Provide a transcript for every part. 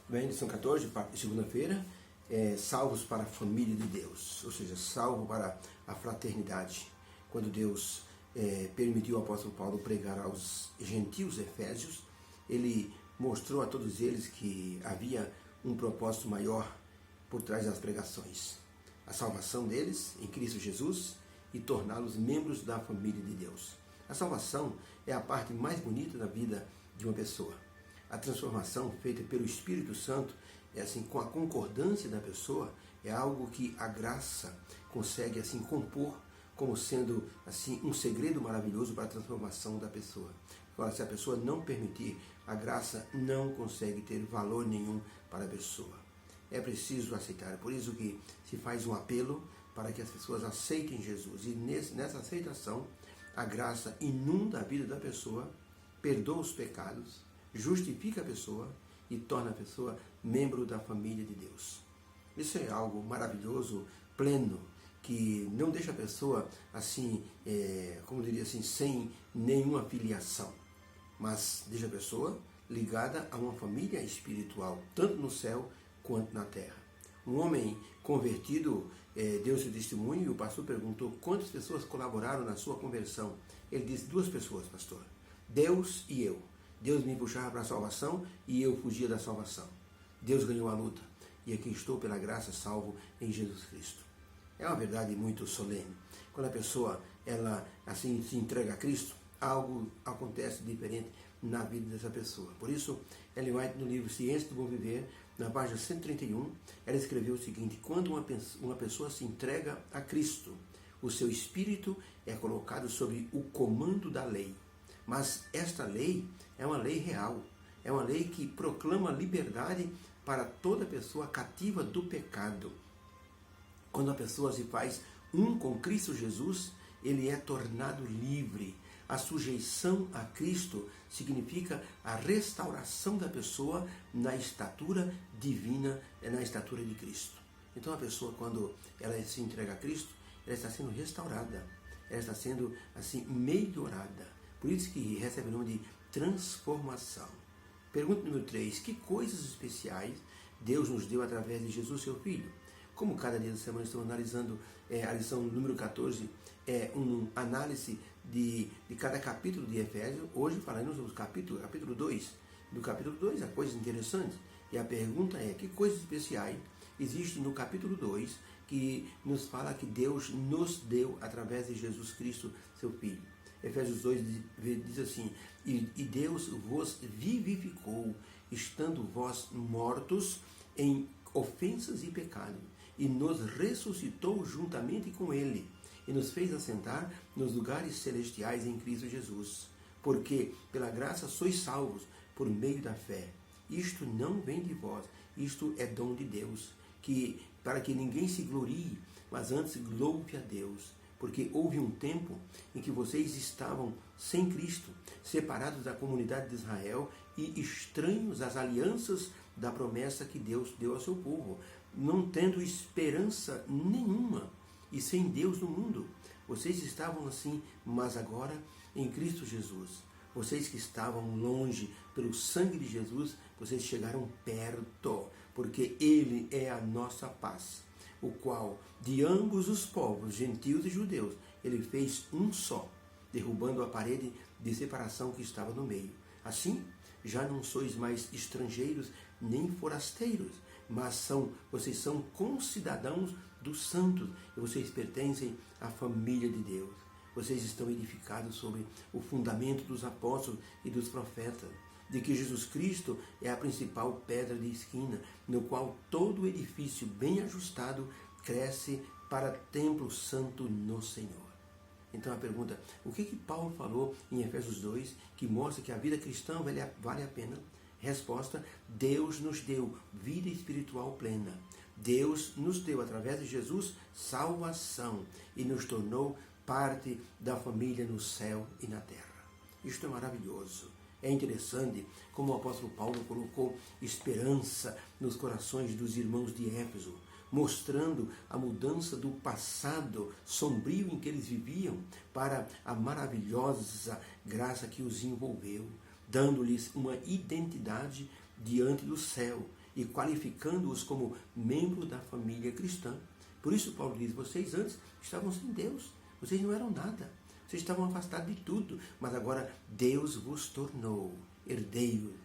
Bem, lição 14, segunda-feira, salvos para a família de Deus, ou seja, salvo para a fraternidade. Quando Deus permitiu ao apóstolo Paulo pregar aos gentios efésios, ele mostrou a todos eles que havia um propósito maior por trás das pregações. A salvação deles em Cristo Jesus e torná-los membros da família de Deus. A salvação é a parte mais bonita da vida de uma pessoa. A transformação feita pelo Espírito Santo, com a concordância da pessoa, é algo que a graça consegue compor como sendo um segredo maravilhoso para a transformação da pessoa. Agora, se a pessoa não permitir, a graça não consegue ter valor nenhum para a pessoa. É preciso aceitar. É por isso que se faz um apelo para que as pessoas aceitem Jesus. E nessa aceitação, a graça inunda a vida da pessoa, perdoa os pecados, justifica a pessoa e torna a pessoa membro da família de Deus. Isso é algo maravilhoso, pleno, que não deixa a pessoa sem nenhuma filiação, mas deixa a pessoa ligada a uma família espiritual, tanto no céu quanto na terra. Um homem convertido deu seu testemunho e o pastor perguntou quantas pessoas colaboraram na sua conversão. Ele disse: 2 pessoas, pastor, Deus e eu. Deus me puxava para a salvação e eu fugia da salvação. Deus ganhou a luta e aqui estou pela graça salvo em Jesus Cristo. É uma verdade muito solene. Quando a pessoa se entrega a Cristo, algo acontece diferente na vida dessa pessoa. Por isso, Ellen White, no livro Ciência do Bom Viver, na página 131, ela escreveu o seguinte: quando uma pessoa se entrega a Cristo, o seu espírito é colocado sob o comando da lei. Mas esta lei é uma lei real, é uma lei que proclama liberdade para toda pessoa cativa do pecado. Quando a pessoa se faz um com Cristo Jesus, ele é tornado livre. A sujeição a Cristo significa a restauração da pessoa na estatura divina, na estatura de Cristo. Então a pessoa, quando ela se entrega a Cristo, ela está sendo restaurada, ela está sendo melhorada. Por isso que recebe o nome de transformação. Pergunta número 3. Que coisas especiais Deus nos deu através de Jesus, seu Filho? Como cada dia da semana estamos analisando a lição número 14, uma análise de cada capítulo de Efésios. Hoje falaremos sobre o capítulo 2. Do capítulo 2 há coisas interessantes. E a pergunta é: que coisas especiais existem no capítulo 2 que nos fala que Deus nos deu através de Jesus Cristo, seu Filho? Efésios 2 diz assim: e Deus vos vivificou, estando vós mortos em ofensas e pecados, e nos ressuscitou juntamente com Ele, e nos fez assentar nos lugares celestiais em Cristo Jesus. Porque pela graça sois salvos, por meio da fé. Isto não vem de vós, isto é dom de Deus, para que ninguém se glorie, mas antes louve a Deus. Porque houve um tempo em que vocês estavam sem Cristo, separados da comunidade de Israel e estranhos às alianças da promessa que Deus deu ao seu povo, não tendo esperança nenhuma e sem Deus no mundo. Vocês estavam assim, mas agora em Cristo Jesus. Vocês que estavam longe, pelo sangue de Jesus, vocês chegaram perto, porque Ele é a nossa paz, o qual, de ambos os povos, gentios e judeus, Ele fez um só, derrubando a parede de separação que estava no meio. Assim, já não sois mais estrangeiros nem forasteiros, mas vocês são concidadãos dos santos e vocês pertencem à família de Deus. Vocês estão edificados sobre o fundamento dos apóstolos e dos profetas, de que Jesus Cristo é a principal pedra de esquina, no qual todo o edifício bem ajustado cresce para templo santo no Senhor. Então a pergunta: o que Paulo falou em Efésios 2 que mostra que a vida cristã vale a pena? Resposta: Deus nos deu vida espiritual plena. Deus nos deu, através de Jesus, salvação e nos tornou parte da família no céu e na terra. Isto é maravilhoso. É interessante como o apóstolo Paulo colocou esperança nos corações dos irmãos de Éfeso, mostrando a mudança do passado sombrio em que eles viviam para a maravilhosa graça que os envolveu, dando-lhes uma identidade diante do céu e qualificando-os como membro da família cristã. Por isso Paulo diz, vocês antes estavam sem Deus, vocês não eram nada, vocês estavam afastados de tudo, mas agora Deus vos tornou herdeiros,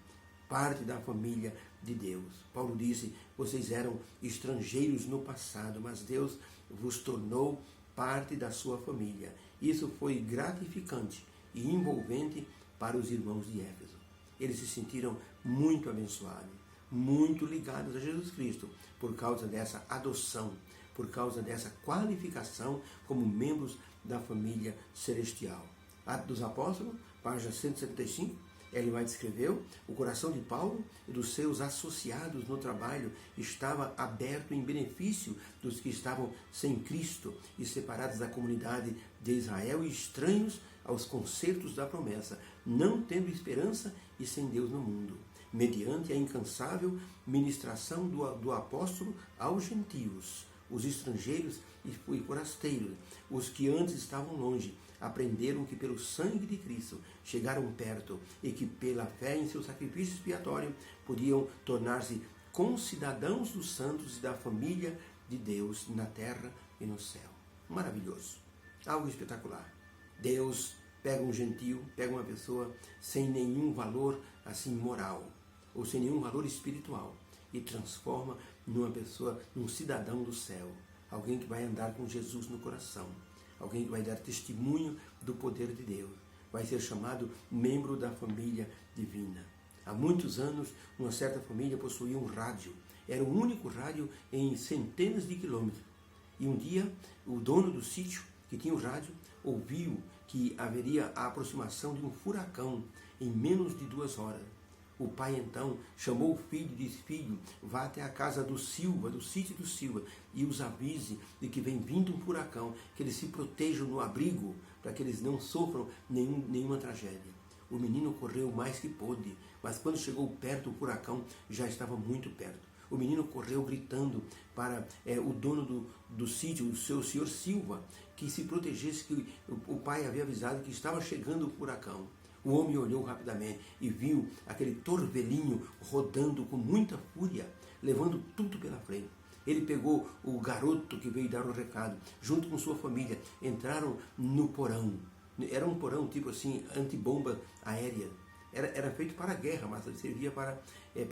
parte da família de Deus. Paulo disse, vocês eram estrangeiros no passado, mas Deus vos tornou parte da sua família. Isso foi gratificante e envolvente para os irmãos de Éfeso. Eles se sentiram muito abençoados, muito ligados a Jesus Cristo, por causa dessa adoção, por causa dessa qualificação como membros da família celestial. Atos dos Apóstolos, página 175, Ellen White escreveu, o coração de Paulo e dos seus associados no trabalho estava aberto em benefício dos que estavam sem Cristo e separados da comunidade de Israel e estranhos aos concertos da promessa, não tendo esperança e sem Deus no mundo, mediante a incansável ministração do apóstolo aos gentios, os estrangeiros e forasteiros, os que antes estavam longe, aprenderam que pelo sangue de Cristo chegaram perto e que pela fé em seu sacrifício expiatório podiam tornar-se concidadãos dos santos e da família de Deus na terra e no céu. Maravilhoso. Algo espetacular. Deus pega um gentio, pega uma pessoa sem nenhum valor assim moral ou sem nenhum valor espiritual e transforma numa pessoa, num cidadão do céu. Alguém que vai andar com Jesus no coração. Alguém que vai dar testemunho do poder de Deus. Vai ser chamado membro da família divina. Há muitos anos, uma certa família possuía um rádio. Era o único rádio em centenas de quilômetros. E um dia, o dono do sítio, que tinha o rádio, ouviu que haveria a aproximação de um furacão em menos de 2 horas. O pai então chamou o filho e disse, filho, vá até a casa do Silva, do sítio do Silva, e os avise de que vem vindo um furacão, que eles se protejam no abrigo, para que eles não sofram nenhuma tragédia. O menino correu mais que pôde, mas quando chegou perto, o furacão já estava muito perto. O menino correu gritando para o dono do sítio, o seu senhor Silva, que se protegesse, que o pai havia avisado que estava chegando o furacão. O homem olhou rapidamente e viu aquele torvelinho rodando com muita fúria, levando tudo pela frente. Ele pegou o garoto que veio dar o recado, junto com sua família, entraram no porão. Era um porão tipo assim, antibomba aérea. Era feito para a guerra, mas servia para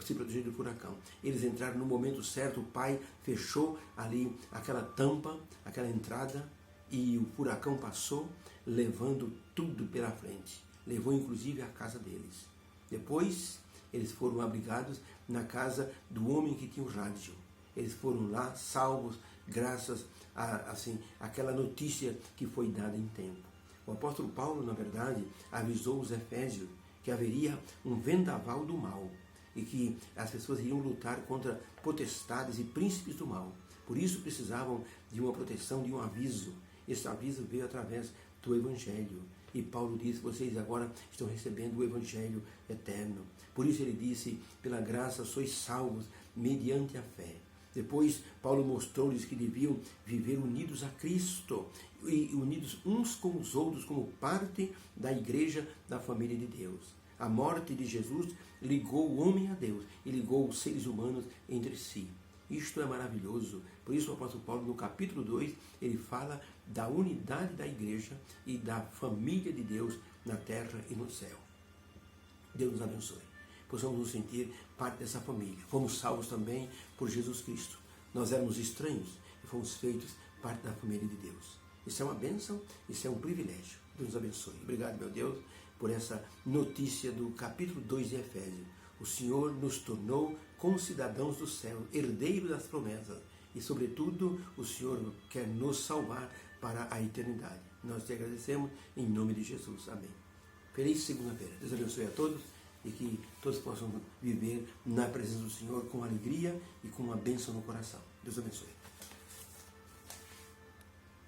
se proteger do furacão. Eles entraram no momento certo, o pai fechou ali aquela tampa, aquela entrada, e o furacão passou, levando tudo pela frente. Levou inclusive a casa deles. Depois, eles foram abrigados na casa do homem que tinha o rádio. Eles foram lá salvos, graças a aquela notícia que foi dada em tempo. O apóstolo Paulo, na verdade, avisou os efésios que haveria um vendaval do mal e que as pessoas iriam lutar contra potestades e príncipes do mal. Por isso precisavam de uma proteção, de um aviso. Esse aviso veio através do Evangelho. E Paulo disse, vocês agora estão recebendo o Evangelho eterno. Por isso ele disse, pela graça sois salvos mediante a fé. Depois Paulo mostrou-lhes que deviam viver unidos a Cristo e unidos uns com os outros como parte da igreja da família de Deus. A morte de Jesus ligou o homem a Deus e ligou os seres humanos entre si. Isto é maravilhoso. Por isso o apóstolo Paulo, no capítulo 2, ele fala da unidade da igreja e da família de Deus na terra e no céu. Deus nos abençoe. Possamos nos sentir parte dessa família. Fomos salvos também por Jesus Cristo. Nós éramos estranhos e fomos feitos parte da família de Deus. Isso é uma bênção, isso é um privilégio. Deus nos abençoe. Obrigado, meu Deus, por essa notícia do capítulo 2 de Efésios. O Senhor nos tornou concidadãos do céu, herdeiros das promessas. E, sobretudo, o Senhor quer nos salvar para a eternidade. Nós te agradecemos em nome de Jesus. Amém. Feliz segunda-feira. Deus abençoe a todos e que todos possam viver na presença do Senhor com alegria e com uma bênção no coração. Deus abençoe.